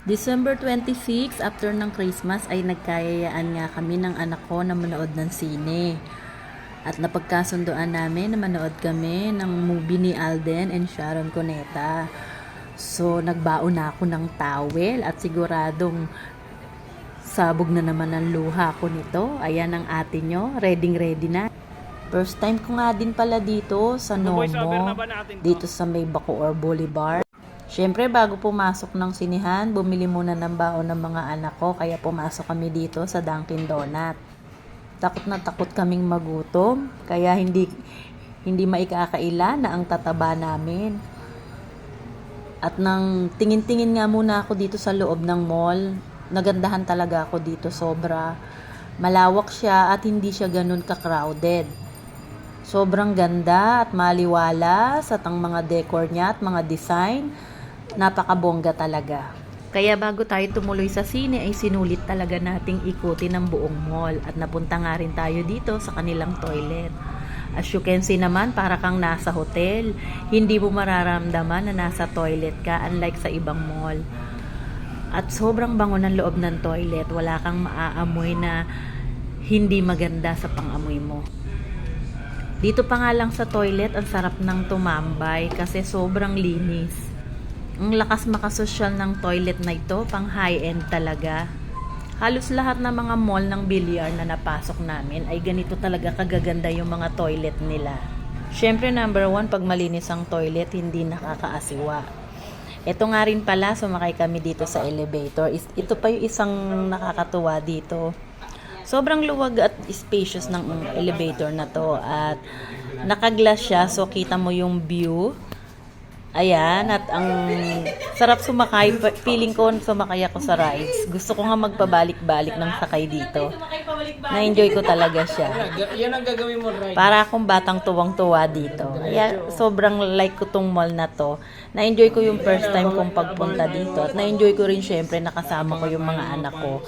December 26, after ng Christmas, ay nagkayayaan nga kami ng anak ko na manood ng sine. At napagkasundoan namin na manood kami ng movie ni Alden and Sharon Cuneta. So, nagbaon na ako ng towel at siguradong sabog na naman ang luha ko nito. Ayan ang ate nyo, ready na. First time ko nga din pala dito sa Nomo, dito sa may Bacoor Boulevard. Siyempre, bago pumasok ng sinihan, bumili muna ng baon ng mga anak ko, kaya pumasok kami dito sa Dunkin Donut. Takot na takot kaming magutom, kaya hindi maikakaila na ang tataba namin. At nang tingin-tingin nga muna ako dito sa loob ng mall, nagandahan talaga ako dito, sobra. Malawak siya at hindi siya ganun ka-crowded. Sobrang ganda at maliwalas at ang mga decor niya at mga design, napakabongga talaga. Kaya bago tayo tumuloy sa sine ay sinulit talaga nating ikutin ang buong mall at napunta nga rin tayo dito sa kanilang toilet. As you can see naman, para kang nasa hotel. Hindi mo mararamdaman na nasa toilet ka, unlike sa ibang mall. At sobrang bango ng loob ng toilet. Wala kang maaamoy na hindi maganda sa pangamoy mo. Dito pa nga lang sa toilet, ang sarap ng tumambay kasi sobrang linis. Ang lakas makasosyal ng toilet na ito, pang high-end talaga. Halos lahat ng mga mall ng bilyar na napasok namin ay ganito talaga kagaganda yung mga toilet nila. Syempre, number 1, pag malinis ang toilet, hindi nakakaasiwa. Ito nga rin pala, sumakay kami dito sa elevator. Ito pa yung isang nakakatuwa dito. Sobrang luwag at spacious ng elevator na to at naka-glass siya, so kita mo yung view. Ayan, at ang sarap sumakay. Feeling ko sumakay ako sa rides. Gusto ko nga magpabalik-balik ng sakay dito. Na-enjoy ko talaga siya. Yan ang gagawin mo, right? Para akong batang tuwang-tuwa dito. Kaya sobrang like ko tong mall na to. Na-enjoy ko yung first time kong pagpunta dito. At na-enjoy ko rin syempre nakasama ko yung mga anak ko.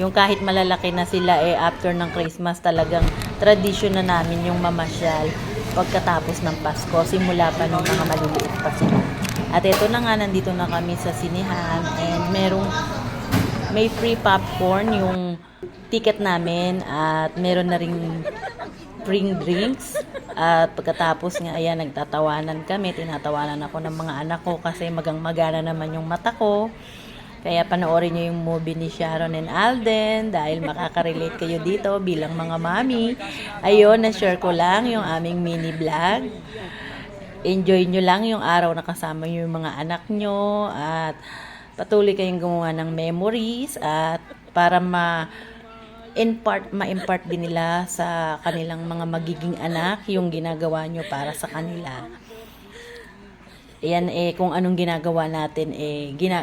Yung kahit malalaki na sila after ng Christmas talagang tradisyon na namin yung mamasyal pagkatapos ng Pasko, simula pa nung mga maliliit pa sila. At ito na nga, nandito na kami sa sinihan and may free popcorn yung ticket namin at meron na ring free drinks. At pagkatapos nga, ayan, nagtatawanan kami, tinatawanan ako ng mga anak ko kasi magang-magana naman yung mata ko. Kaya panoorin nyo yung movie ni Sharon and Alden dahil makaka-relate kayo dito bilang mga mami. Ayun, na-share ko lang yung aming mini vlog. Enjoy nyo lang yung araw na kasama nyo yung mga anak nyo at patuloy kayong gumawa ng memories at para ma-impart din nila sa kanilang mga magiging anak yung ginagawa nyo para sa kanila. Yan kung anong ginagawa natin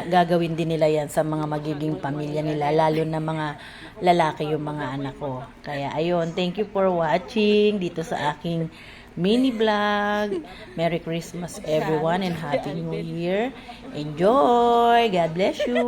gagawin din nila yan sa mga magiging pamilya nila, lalo na mga lalaki yung mga anak ko. Kaya ayun, thank you for watching dito sa aking mini vlog. Merry Christmas everyone and Happy New Year. Enjoy! God bless you!